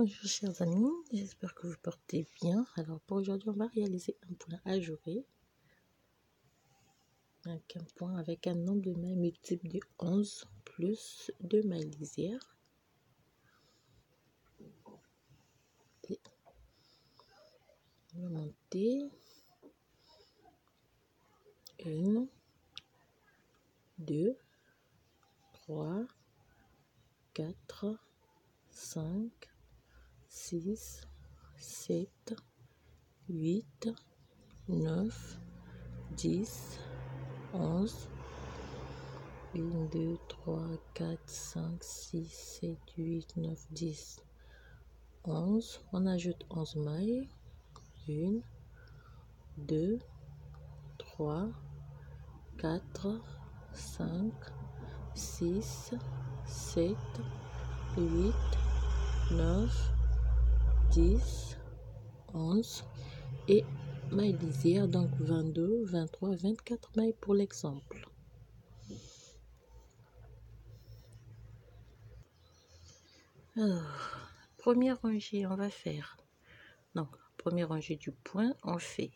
Bonjour chers amis, j'espère que vous portez bien. Alors pour aujourd'hui, on va réaliser un point ajouré. Donc un point avec un nombre de mailles multiple de 11 plus 2 mailles lisières. Et on va monter 1, 2, 3, 4, 5, 6, 7, 8, 9, 10, 11, 1, 2, 3, 4, 5, 6, 7, 8, 9, 10, 11. On ajoute 11 mailles. 1, 2, 3, 4, 5, 6, 7, 8, 9, 10, 11 et mailles lisières, donc 22, 23, 24 mailles pour l'exemple. Alors, première rangée, on va faire. Donc, première rangée du point, on fait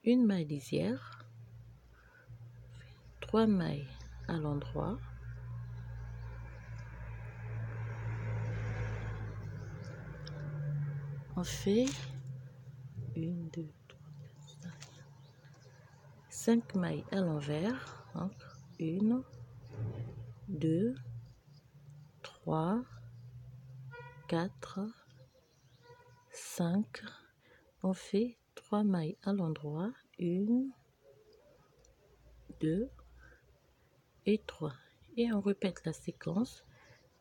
une maille lisière, 3 mailles à l'endroit, on fait 1, 2, 3, 4, 5 mailles à l'envers, donc 1, 2, 3, 4, 5, on fait 3 mailles à l'endroit, 1, 2 et 3. Et on répète la séquence,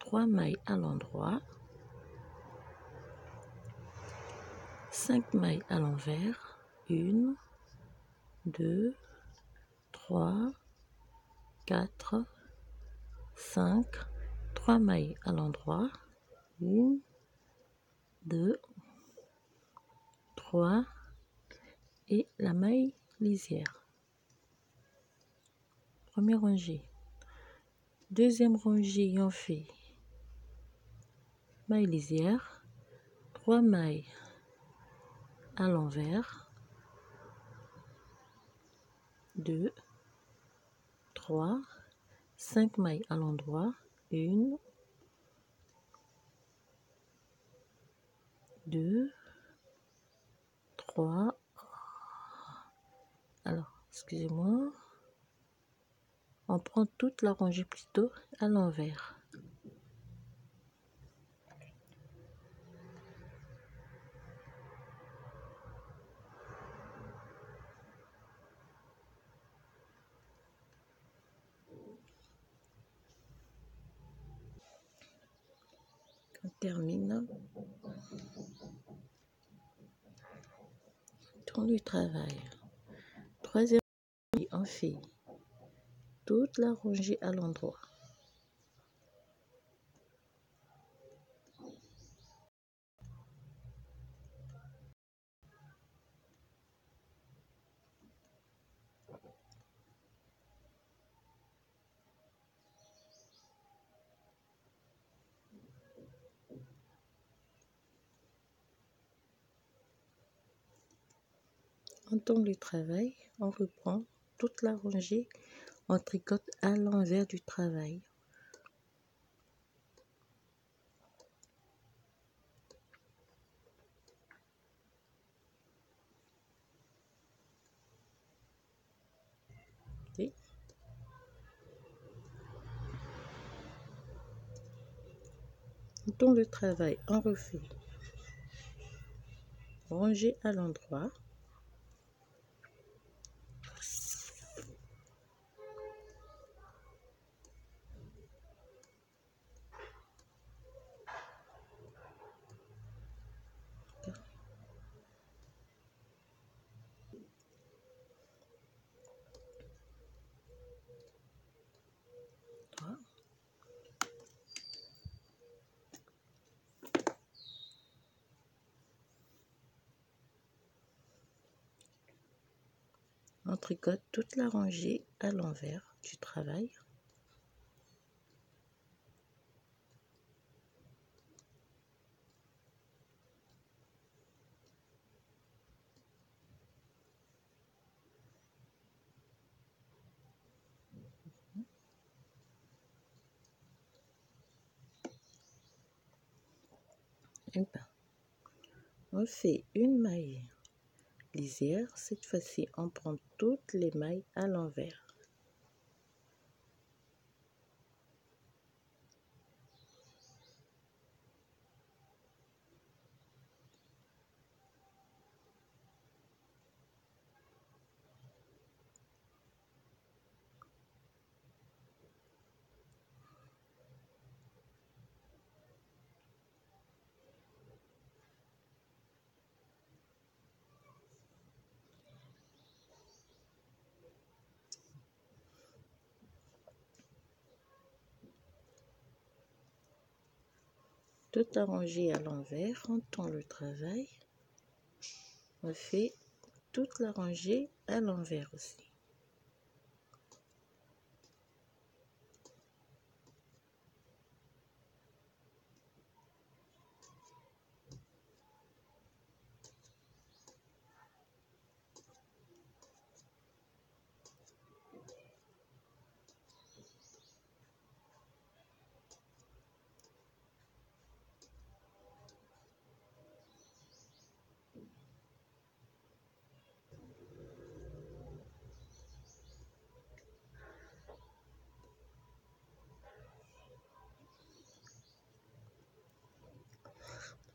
3 mailles à l'endroit, 5 mailles à l'envers, 1, 2, 3, 4, 5, 3 mailles à l'endroit, 1, 2, 3 et la maille lisière. Première rangée. Deuxième rangée, on fait maille lisière, 3 mailles à l'envers, 2, 3, 5 mailles à l'endroit, 1, 2, 3, alors, excusez-moi, on prend toute la rangée plutôt à l'envers. On termine. Tour du travail. Troisième rangée, on fait toute la rangée à l'endroit. On tourne le travail, on reprend toute la rangée, on tricote à l'envers du travail. Okay. On tourne le travail, on refait rangée à l'endroit. On tricote toute la rangée à l'envers du travail. Et ben, on fait une maille lisière. Cette fois-ci, on prend toutes les mailles à l'envers. Toute la rangée à l'envers, on tourne le travail. On fait toute la rangée à l'envers aussi.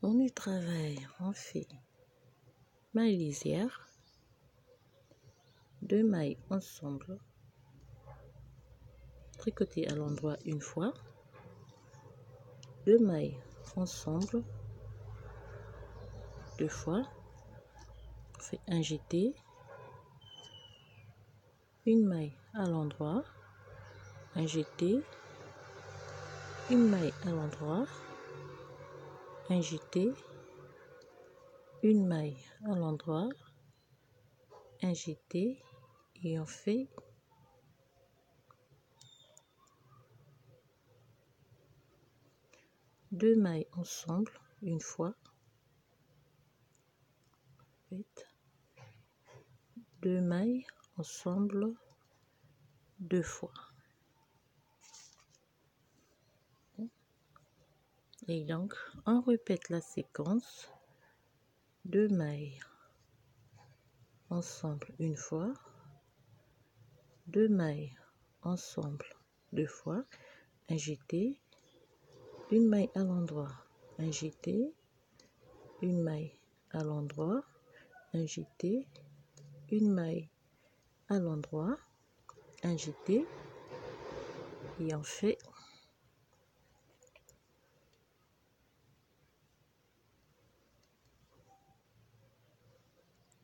Pour le travail, on fait maille lisière, 2 mailles ensemble, tricoter à l'endroit une fois, 2 mailles ensemble, 2 fois, on fait un jeté, une maille à l'endroit, un jeté, une maille à l'endroit, un jeté, une maille à l'endroit, un jeté, et on fait deux mailles ensemble une fois, deux mailles ensemble deux fois, et donc on répète la séquence, deux mailles ensemble une fois, deux mailles ensemble deux fois, un jeté, une maille à l'endroit, un jeté, une maille à l'endroit, un jeté, une maille à l'endroit, un jeté, et on fait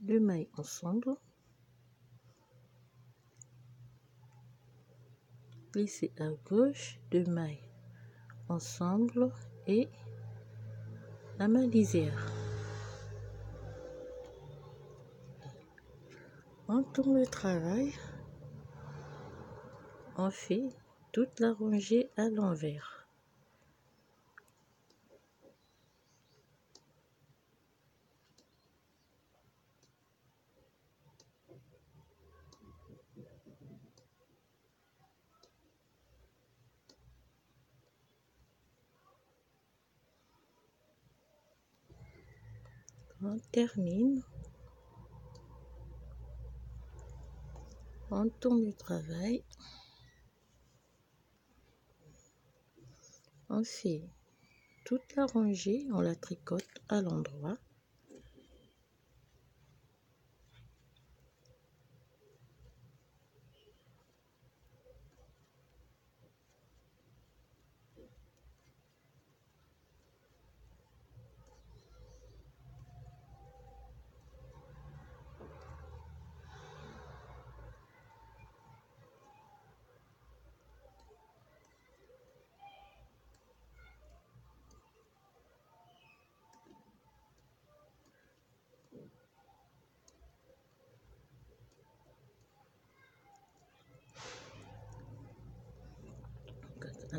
deux mailles ensemble, glisser à gauche, deux mailles ensemble et la maille lisière. On tourne le travail, on fait toute la rangée à l'envers. On termine, on tourne le travail, on fait toute la rangée, on la tricote à l'endroit.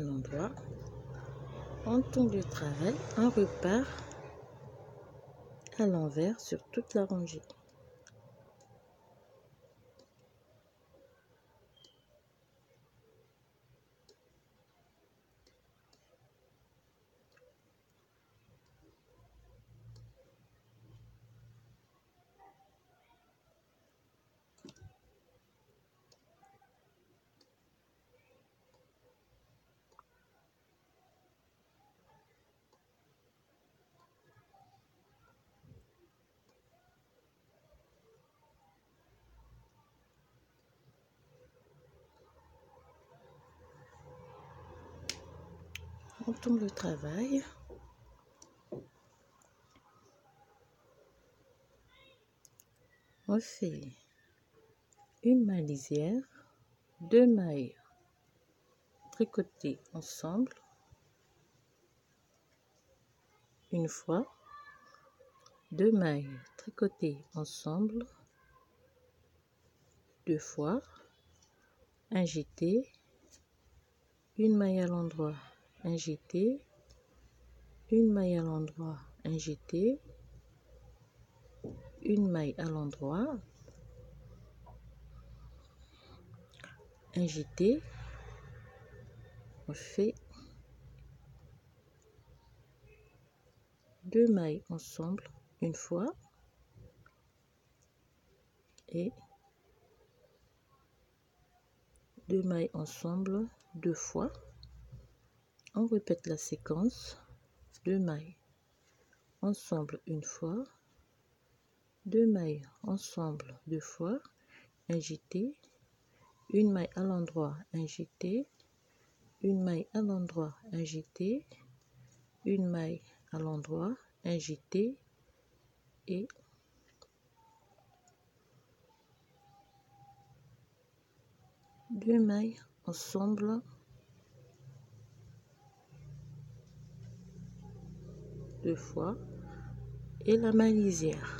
à l'endroit. On tourne le travail, on repart à l'envers sur toute la rangée. On tourne le travail. On fait une maille lisière, 2 mailles tricotées ensemble une fois, 2 mailles tricotées ensemble 2 fois, un jeté, une maille à l'endroit, un jeté, une maille à l'endroit, un jeté, une maille à l'endroit, un jeté. On fait 2 mailles ensemble une fois et 2 mailles ensemble 2 fois. On répète la séquence, 2 mailles ensemble une fois, 2 mailles ensemble 2 fois, un jeté, une maille à l'endroit, un jeté, une maille à l'endroit, un jeté, une maille à l'endroit, un jeté et 2 mailles ensemble 2 fois et la maille lisière.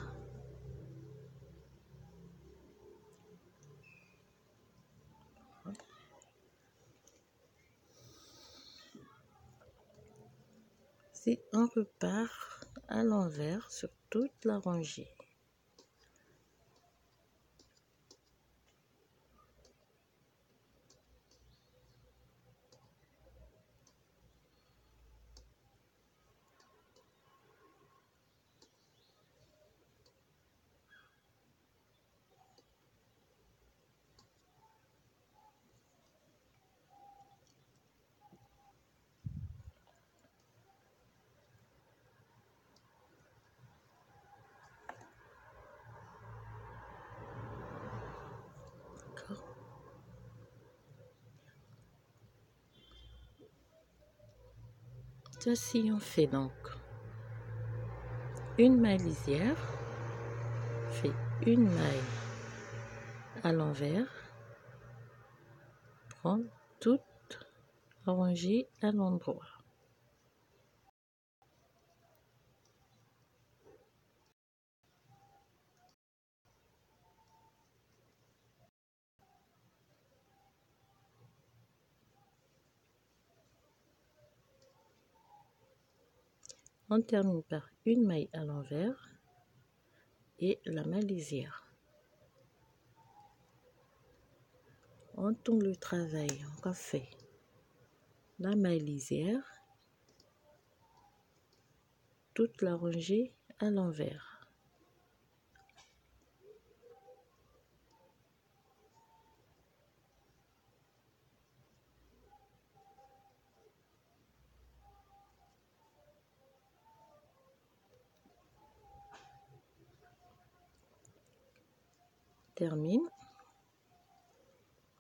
Si on repart à l'envers sur toute la rangée. Ceci, on fait donc une maille lisière, fait une maille à l'envers, prend toute la rangée à l'endroit. On termine par une maille à l'envers et la maille lisière. On tourne le travail, on fait la maille lisière, toute la rangée à l'envers. Termine.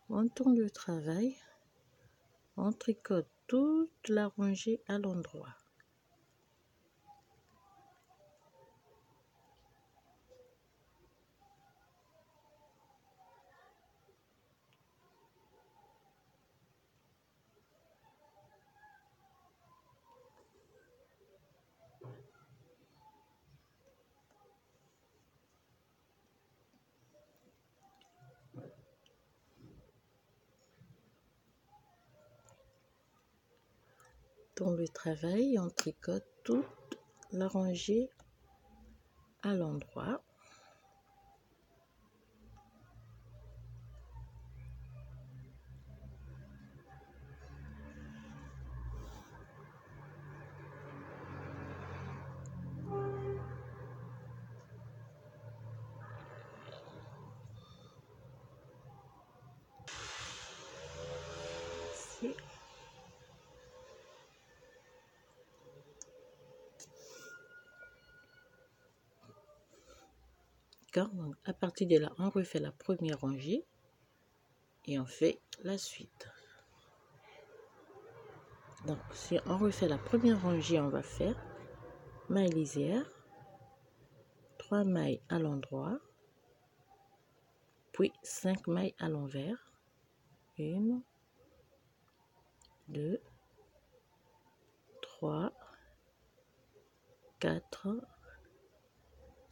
On tourne le travail, on tricote toute la rangée à l'endroit. Pour le travail, on tricote toute la rangée à l'endroit. Ici. Donc, à partir de là, on refait la première rangée et on fait la suite. Donc, si on refait la première rangée, on va faire maille lisière, 3 mailles à l'endroit, puis 5 mailles à l'envers. 1, 2, 3, 4,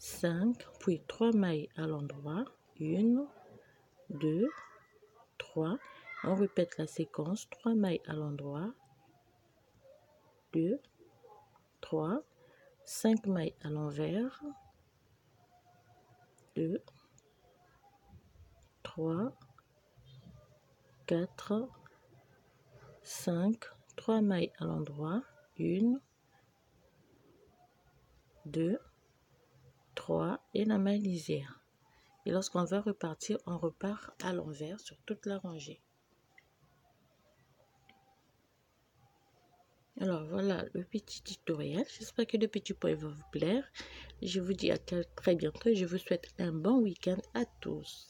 5, puis 3 mailles à l'endroit. 1, 2, 3. On répète la séquence, 3 mailles à l'endroit. 2, 3, 5 mailles à l'envers. 2, 3, 4, 5, 3 mailles à l'endroit. 1, 2, 3 et la maille lisière. Et lorsqu'on va repartir, on repart à l'envers sur toute la rangée. Alors voilà le petit tutoriel. J'espère que le petit point va vous plaire. Je vous dis à très bientôt. Je vous souhaite un bon week-end à tous.